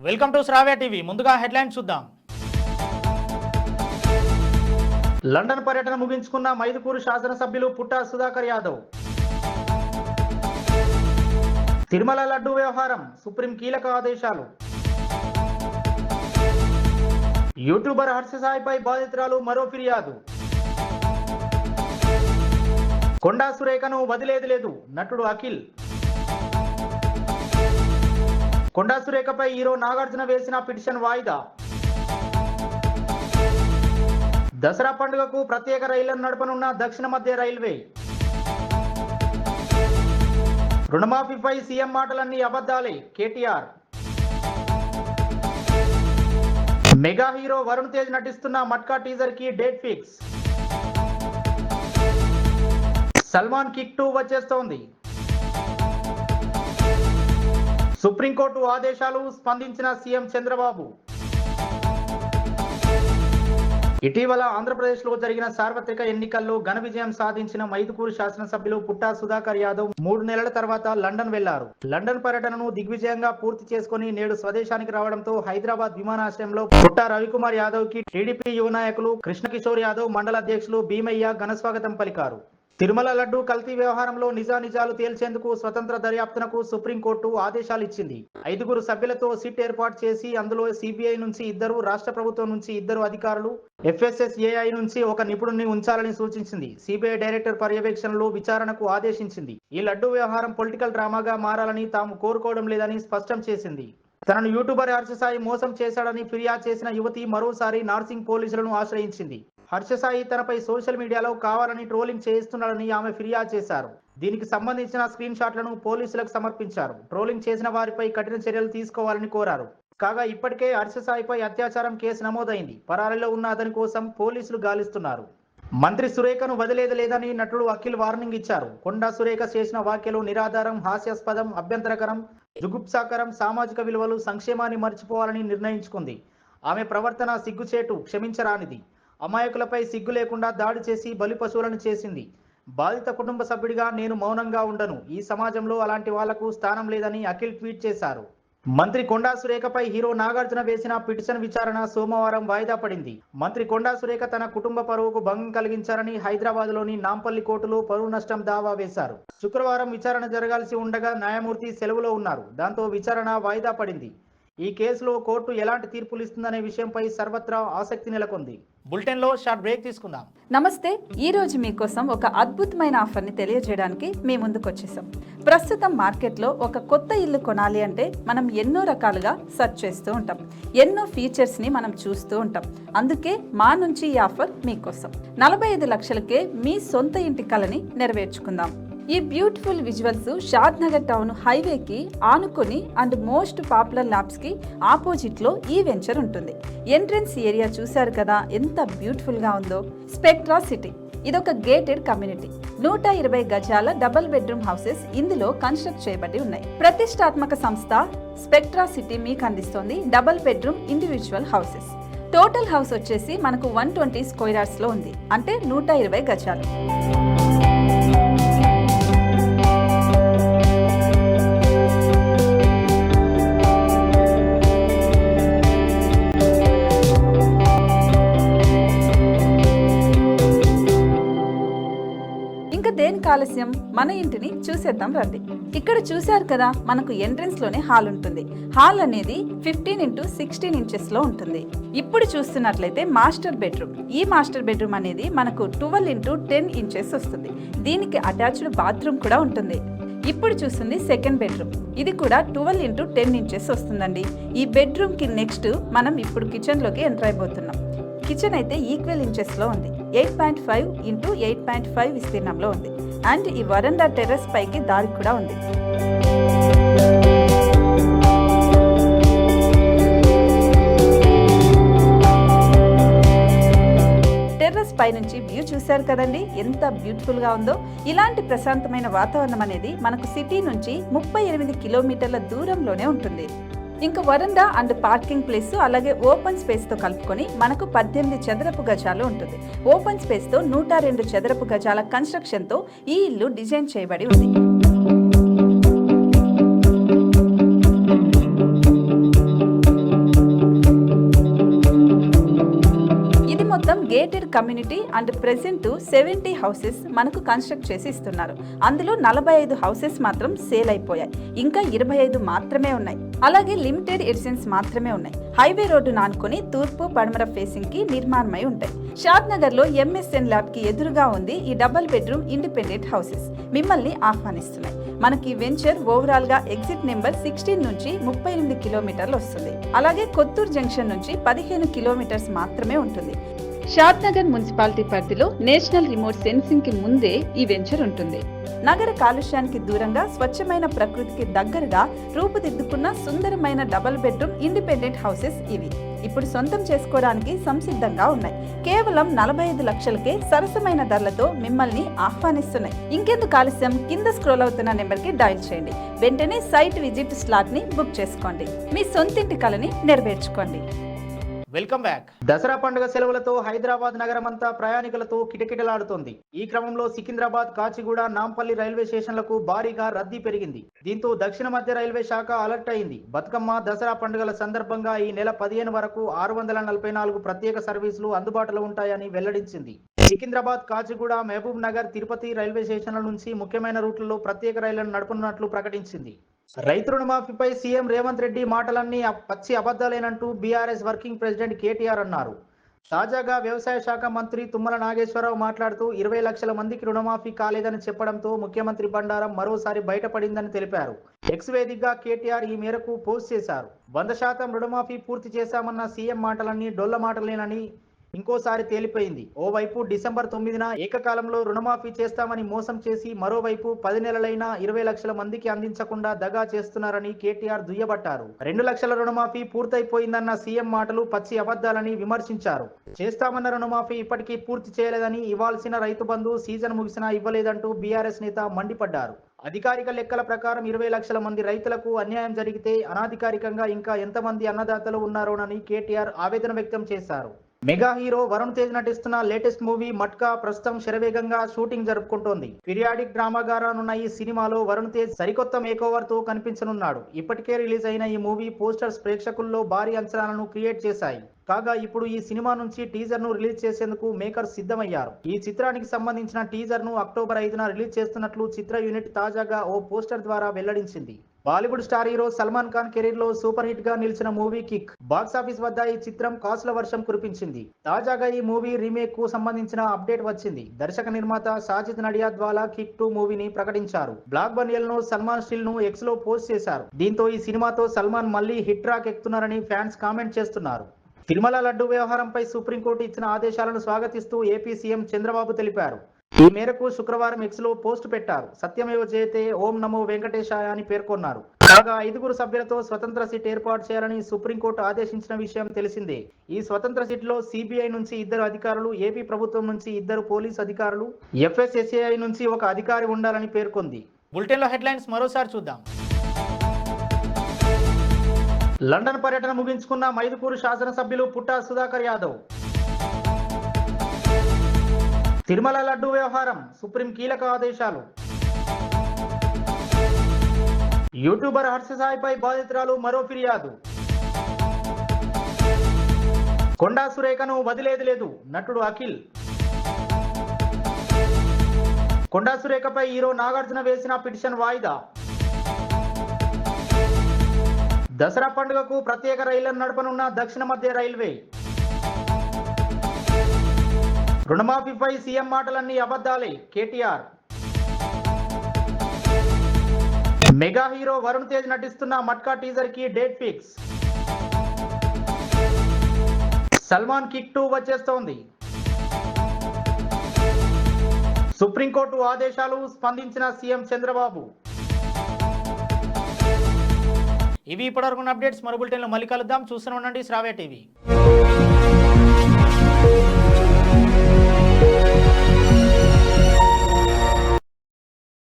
Welcome to Shravya TV. ముందుగా headlines చూద్దాం. London పర్యటన ముగించుకున్న మైదుకూరు శాసనసభ్యులు పుట్టా సుధాకర్ యాదవ్. తిరుమల లడ్డూ వ్యవహారం, సుప్రీం కీలక ఆదేశాలు. యూట్యూబర్ హర్ష సాయిపై బాధితురాలు మరో ఫిర్యాదు. కొండా సురేఖను వదిలేది లేదు నటుడు అఖిల్. కొండా సురేఖపై హీరో నాగార్జున వేసిన పిటిషన్ వాయిదా. దసరా పండుగకు ప్రత్యేక రైళ్లను నడపనున్న దక్షిణ మధ్య రైల్వే. రుణమాఫీపై సీఎం మాటలన్నీ అబద్ధాలే కేటీఆర్. మెగా హీరో వరుణ్ తేజ్ నటిస్తున్న మట్కా టీజర్ కి డేట్ ఫిక్స్. సల్మాన్ కిక్ 2 వచ్చేస్తోంది. సుప్రీంకోర్టు ఆదేశాలు, స్పందించిన సీఎం చంద్రబాబు. ఇటీవల ఆంధ్రప్రదేశ్లో జరిగిన సార్వత్రిక ఎన్నికల్లో ఘన విజయం సాధించిన మైదుకూరు శాసనసభ్యులు పుట్టా సుధాకర్ యాదవ్ 3 నెలల తర్వాత లండన్ వెళ్లారు. లండన్ పర్యటనను దిగ్విజయంగా పూర్తి చేసుకుని నేడు స్వదేశానికి రావడంతో హైదరాబాద్ విమానాశ్రయంలో పుట్టా రవికుమార్ యాదవ్ కి టీడీపీ యువ నాయకులు కృష్ణకిషోర్ యాదవ్, మండల అధ్యక్షులు భీమయ్య ఘనస్వాగతం పలికారు. తిరుమల లడ్డూ కల్తీ వ్యవహారంలో నిజానిజాలు తేల్చేందుకు స్వతంత్ర దర్యాప్తునకు సుప్రీంకోర్టు ఆదేశాలు ఇచ్చింది. 5 సభ్యులతో సిట్ ఏర్పాటు చేసి అందులో సిబిఐ నుంచి 2, రాష్ట్ర ప్రభుత్వం నుంచి 2 అధికారులు, FSSAI నుంచి 1 నిపుణుడిని ఉంచాలని సూచించింది. సిబిఐ డైరెక్టర్ పర్యవేక్షణలో విచారణకు ఆదేశించింది. ఈ లడ్డూ వ్యవహారం పొలిటికల్ డ్రామాగా మారాలని తాము కోరుకోవడం లేదని స్పష్టం చేసింది. తనను యూట్యూబర్ హర్ష సాయి మోసం చేశాడని ఫిర్యాదు చేసిన యువతి మరోసారి నార్సింగ్ పోలీసులను ఆశ్రయించింది. హర్ష సాయి తనపై సోషల్ మీడియాలో కావాలని ట్రోలింగ్ చేయిస్తున్నాడని ఆమె ఫిర్యాదు చేశారు. దీనికి సంబంధించిన స్క్రీన్ షాట్లను పోలీసులకు సమర్పించారు. ట్రోలింగ్ చేసిన వారిపై కఠిన చర్యలు తీసుకోవాలని కోరారు. కాగా ఇప్పటికే హర్ష సాయిపై అత్యాచారం కేసు నమోదైంది. పరారీలో ఉన్న అతని కోసం పోలీసులు గాలిస్తున్నారు. మంత్రి సురేఖను వదిలేది లేదని నటుడు అఖిల్ వార్నింగ్ ఇచ్చారు. కొండా సురేఖ చేసిన వ్యాఖ్యలు నిరాధారం, హాస్యాస్పదం, అభ్యంతరకరం, జుగుప్సాకరం, సామాజిక విలువలు, సంక్షేమాన్ని మర్చిపోవాలని నిర్ణయించుకుంది. ఆమె ప్రవర్తన సిగ్గుచేటు, క్షమించరానిది. అమాయకులపై సిగ్గు లేకుండా దాడి చేసి బలి పశువులను చేసింది. బాధిత కుటుంబ సభ్యుడిగా నేను మౌనంగా ఉండను. ఈ సమాజంలో అలాంటి వాళ్లకు స్థానం లేదని అఖిల్ ట్వీట్ చేశారు. మంత్రి కొండా సురేఖపై హీరో నాగార్జున వేసిన పిటిషన్ విచారణ సోమవారం వాయిదా పడింది. మంత్రి కొండా సురేఖ తన కుటుంబ పరువుకు భంగం కలిగించారని హైదరాబాద్లోని నాంపల్లి కోర్టులో పరువు నష్టం దావా వేశారు. శుక్రవారం విచారణ జరగాల్సి ఉండగా న్యాయమూర్తి సెలవులో ఉన్నారు. దాంతో విచారణ వాయిదా పడింది. ఈ కేసులో కోర్టు ఎలాంటి తీర్పులు ఇస్తుందనే విషయంపై సర్వత్రా ఆసక్తి నెలకొంది. బులెటిన్లో షార్ట్ బ్రేక్ తీసుకుందాం. నమస్తే. ఈ రోజు మీకోసం ఒక అద్భుతమైన ఆఫర్ని తెలియజేయడానికి మీ ముందుకు వచ్చేసాం. ప్రస్తుతం మార్కెట్లో ఒక కొత్త ఇల్లు కొనాలి అంటే మనం ఎన్నో రకాలుగా సెర్చ్ చేస్తూ ఉంటాం. ఎన్నో ఫీచర్స్ని మనం చూస్తూ ఉంటాం. అందుకే మా నుంచి ఈ ఆఫర్ మీకోసం. 45 లక్షలకే మీ సొంత ఇంటి కలని నెరవేర్చుకుందాం. ఈ బ్యూటిఫుల్ విజువల్స్ షాద్ నగర్ టౌన్ హైవేకి ఆనుకొని అండ్ మోస్ట్ పాపులర్ ల్యాబ్స్ కి ఆపోజిట్ లో ఈ వెంచర్ ఉంటుంది. ఎంట్రన్స్ ఏరియా చూశారు కదా ఎంత బ్యూటిఫుల్ గా ఉందో. స్పెక్ట్రా సిటీ ఇదొక గేటెడ్ కమ్యూనిటీ. 120 గజాల డబుల్ బెడ్రూమ్ హౌసెస్ ఇందులో కన్స్ట్రక్ట్ చేయబడి ఉన్నాయి. ప్రతిష్టాత్మక సంస్థ స్పెక్ట్రా సిటీ మీకు అందిస్తోంది double bedroom individual houses. Total house వచ్చేసి మనకు 120 స్క్వేర్ యార్డ్స్ లో ఉంది, అంటే 120 గజాలు. దేనికి ఆలస్యం, మన ఇంటిని చూసేద్దాం రండి. ఇక్కడ చూశారు కదా, మనకు ఎంట్రన్స్ లోనే హాల్ ఉంటుంది. హాల్ అనేది 15x16 ఇంచెస్ లో ఉంటుంది. ఇప్పుడు చూస్తున్నట్లయితే మాస్టర్ బెడ్రూమ్. ఈ మాస్టర్ బెడ్రూమ్ అనేది మనకు 12x10 ఇంచెస్ వస్తుంది. దీనికి అటాచ్డ్ బాత్రూమ్ కూడా ఉంటుంది. ఇప్పుడు చూస్తుంది సెకండ్ బెడ్రూమ్. ఇది కూడా 12x10 ఇంచెస్ వస్తుందండి. ఈ బెడ్రూమ్ కి నెక్స్ట్ మనం ఇప్పుడు కిచెన్ లోకి ఎంటర్ అయిపోతున్నాం. కిచెన్ అయితే ఈక్వల్ ఇంచెస్ లో ఉంది. 8.5 x 8.5 విస్తీర్ణంలో ఉంది. అండ్ ఈ వరండా టెర్రస్ పైకి దారి కూడా ఉంది. టెర్రస్ పై నుంచి వ్యూ చూశారు కదండి, ఎంత బ్యూటిఫుల్ గా ఉందో. ఇలాంటి ప్రశాంతమైన వాతావరణం అనేది మనకు సిటీ నుంచి 38 కిలోమీటర్ల దూరంలోనే ఉంటుంది. ఇంకా వరండా అండ్ పార్కింగ్ ప్లేస్ అలాగే ఓపెన్ స్పేస్ తో కలుపుకొని మనకు 18 చదరపు గజాలు ఉంటుంది. ఓపెన్ స్పేస్ తో 102 చదరపు గజాల కన్స్ట్రక్షన్ తో ఈ ఇల్లు డిజైన్ చేయబడి ఉంది. Gated community and present 70 houses మనకు కన్స్ట్రక్ట్ చేసి ఇస్తున్నారు. అందులో 45 హౌసెస్ మాత్రం సేల్ అయిపోయాయి, ఇంకా 25 మాత్రమే ఉన్నాయి. అలాగే లిమిటెడ్ ఎడిషన్స్ మాత్రమే ఉన్నాయి. హైవే రోడ్డును ఆనుకొని తూర్పు పడమర ఫేసింగ్ కి నిర్మాణమై ఉంటాయి. షాద్ నగర్ లో ఎంఎస్ఎన్ ల్యాబ్ కి ఎదురుగా ఉంది ఈ డబుల్ బెడ్రూమ్ ఇండిపెండెంట్ హౌసెస్. మిమ్మల్ని ఆహ్వానిస్తున్నాయి. మనకి వెంచర్ ఓవరాల్ గా ఎగ్జిట్ నెంబర్ 16 నుంచి 38 కిలోమీటర్లు వస్తుంది. అలాగే కొత్తూరు జంక్షన్ నుంచి 15 కిలోమీటర్స్ మాత్రమే ఉంటుంది. షాద్ నగర్ మున్సిపాలిటీ పరిధిలో నేషనల్ రిమోట్ సెన్సింగ్ కి ముందే ఈ వెంచర్ ఉంటుంది. నగర కాలుష్యానికి దూరంగా స్వచ్ఛమైన ప్రకృతికి దగ్గరగా రూపుదిద్దుకున్న సుందరమైన డబుల్ బెడ్రూమ్ ఇండిపెండెంట్ హౌసెస్ ఇవి. ఇప్పుడు సొంతం చేసుకోవడానికి సంసిద్ధంగా ఉన్నాయి. కేవలం 45 లక్షలకే సరసమైన ధరలతో మిమ్మల్ని ఆహ్వానిస్తున్నాయి. ఇంకెందుకు ఆలస్యం, కింద స్క్రోల్ అవుతున్న నెంబర్కి డయల్ చేయండి. వెంటనే సైట్ విజిట్ స్లాట్ ని బుక్ చేసుకోండి. మీ సొంతింటి కలని నెరవేర్చుకోండి. Welcome back. దసరా పండుగ సెలవులతో హైదరాబాద్ నగరం అంతా ప్రయాణికులతో కిటకిటలాడుతోంది. ఈ క్రమంలో సికింద్రాబాద్, కాచిగూడ, నాంపల్లి రైల్వే స్టేషన్లకు భారీగా రద్దీ పెరిగింది. దీంతో దక్షిణ మధ్య రైల్వే శాఖ అలర్ట్ అయింది. బతుకమ్మ, దసరా పండుగల సందర్భంగా ఈ నెల 15 వరకు 644 ప్రత్యేక సర్వీసులు అందుబాటులో ఉంటాయని వెల్లడించింది. సికింద్రాబాద్, కాచిగూడ, మహబూబ్ నగర్, తిరుపతి రైల్వే స్టేషన్ల నుంచి ముఖ్యమైన రూట్లలో ప్రత్యేక రైళ్లను నడపనున్నట్లు ప్రకటించింది. రైతు రుణమాఫీపై సీఎం రేవంత్ రెడ్డి మాటలన్నీ పచ్చి అబద్ధాలేనంటూ బీఆర్ఎస్ వర్కింగ్ ప్రెసిడెంట్ కేటీఆర్ అన్నారు. తాజాగా వ్యవసాయ శాఖ మంత్రి తుమ్మల నాగేశ్వరరావు మాట్లాడుతూ 20 లక్షల మందికి రుణమాఫీ కాలేదని చెప్పడంతో ముఖ్యమంత్రి బండారం మరోసారి బయటపడిందని తెలిపారు. ఎక్స్ వేదికగా కేటీఆర్ ఈ మేరకు పోస్ట్ చేశారు. 100% రుణమాఫీ పూర్తి చేశామన్న సీఎం మాటలన్నీ డొల్ల మాటలేనని ఇంకోసారి తేలిపోయింది. ఓవైపు డిసెంబర్ 9న ఏకకాలంలో రుణమాఫీ చేస్తామని మోసం చేసి మరోవైపు 10 నెలలైనా 20 లక్షల మందికి అందించకుండా దగా చేస్తున్నారని కేటీఆర్ దుయ్యబట్టారు. 2 లక్షల రుణమాఫీ పూర్తయిపోయిందన్న సీఎం మాటలు పచ్చి అబద్ధాలని విమర్శించారు. చేస్తామన్న రుణమాఫీ ఇప్పటికీ పూర్తి చేయలేదని, ఇవ్వాల్సిన రైతు బంధు సీజన్ ముగిసినా ఇవ్వలేదంటూ బీఆర్ఎస్ నేత మండిపడ్డారు. అధికారిక లెక్కల ప్రకారం 20 లక్షల మంది రైతులకు అన్యాయం జరిగితే అనాధికారికంగా ఇంకా ఎంతమంది అన్నదాతలు ఉన్నారోనని కేటీఆర్ ఆవేదన వ్యక్తం చేశారు. మెగా హీరో వరుణ్ తేజ్ నటిస్తున్న లేటెస్ట్ మూవీ మట్కా ప్రస్తుతం శరవేగంగా షూటింగ్ జరుపుకుంటోంది. పీరియాడిక్ డ్రామాగా రానున్న ఈ సినిమాలో వరుణ్ తేజ్ సరికొత్త మేకోవర్ తో కనిపించనున్నాడు. ఇప్పటికే రిలీజ్ అయిన ఈ మూవీ పోస్టర్స్ ప్రేక్షకుల్లో భారీ అంచనాలను క్రియేట్ చేశాయి. కాగా ఇప్పుడు ఈ సినిమా నుంచి టీజర్ ను రిలీజ్ చేసేందుకు మేకర్స్ సిద్ధమయ్యారు. ఈ చిత్రానికి సంబంధించిన టీజర్ ను అక్టోబర్ 5న రిలీజ్ చేస్తున్నట్లు చిత్ర యూనిట్ తాజాగా ఓ పోస్టర్ ద్వారా వెల్లడించింది. Bollywood star hero Salman Khan career లో సూపర్ హిట్ గా నిలిచిన మూవీ కిక్ బాక్సాఫీస్ వద్ద ఈ చిత్రం కాసుల వర్షం కురిపించింది. తాజాగా ఈ మూవీ రీమేక్ కు సంబంధించిన అప్డేట్ వచ్చింది. దర్శక నిర్మాత సాజిద్ నడియాద్వాలా కిక్ 2 మూవీని ప్రకటించారు. బ్లాక్ బనియల్ ను సల్మాన్ స్టిల్ ను ఎక్స్ లో పోస్ట్ చేశారు. దీంతో ఈ సినిమాతో సల్మాన్ మళ్ళీ హిట్ ట్రాక్ ఎక్కుతున్నారని ఫ్యాన్స్ కామెంట్ చేస్తున్నారు. తిరుమల లడ్డు వ్యవహారంపై సుప్రీంకోర్టు ఇచ్చిన ఆదేశాలను స్వాగతిస్తూ ఏపీ సీఎం చంద్రబాబు తెలిపారు. ఈ మేరకు శుక్రవారం ఎక్స్ లో పోస్ట్ పెట్టారు. సత్యమేవ జయతే, ఓం నమో వెంకటేశాయ అని పేర్కొన్నారు. కాగా 5 సభ్యులతో స్వతంత్ర సిట్ ఏర్పాటు చేయాలని సుప్రీంకోర్టు ఆదేశించిన విషయం తెలిసిందే. ఈ స్వతంత్ర సిట్ లో సిబిఐ నుంచి 2 అధికారులు, ఏపీ ప్రభుత్వం నుంచి 2 పోలీస్ అధికారులు, ఎఫ్ఎస్ఎస్ఏఐ నుంచి 1 అధికారి ఉండాలని పేర్కొంది. బులెటిన్ లో హెడ్లైన్స్ మరోసారి చూద్దాం. లండన్ పర్యటన ముగించుకున్న మైదుకూరు శాసనసభ్యులు పుట్టా సుధాకర్ యాదవ్. తిరుమల లడ్డు వ్యవహారం, సుప్రీం కీలక ఆదేశాలు. యూట్యూబర్ హర్ష సాయిపై బాధితురాలు మరో ఫిర్యాదు. కొండా సురేఖను వదిలేది లేదు నటుడు అఖిల్. కొండా సురేఖపై హీరో నాగార్జున వేసిన పిటిషన్ వాయిదా. దసరా పండుగకు ప్రత్యేక రైళ్లను నడపనున్న దక్షిణ మధ్య రైల్వే. రుణమాఫీపై సీఎం మాటలన్నీ అబద్ధాలే కేటీఆర్. మెగా హీరో వరుణ్ తేజ్ నటిస్తున్న మట్కా టీజర్ కి డేట్ ఫిక్స్. సల్మాన్ కిక్ 2 వచ్చేస్తోంది. సుప్రీంకోర్టు ఆదేశాలు, స్పందించిన సీఎం చంద్రబాబు. ఇవి ఇప్పటివరకు అప్డేట్స్. మరో బులెటిన్లో మళ్ళీ కలుద్దాం. చూస్తూనే ఉండండి శ్రావ్య టీవీ.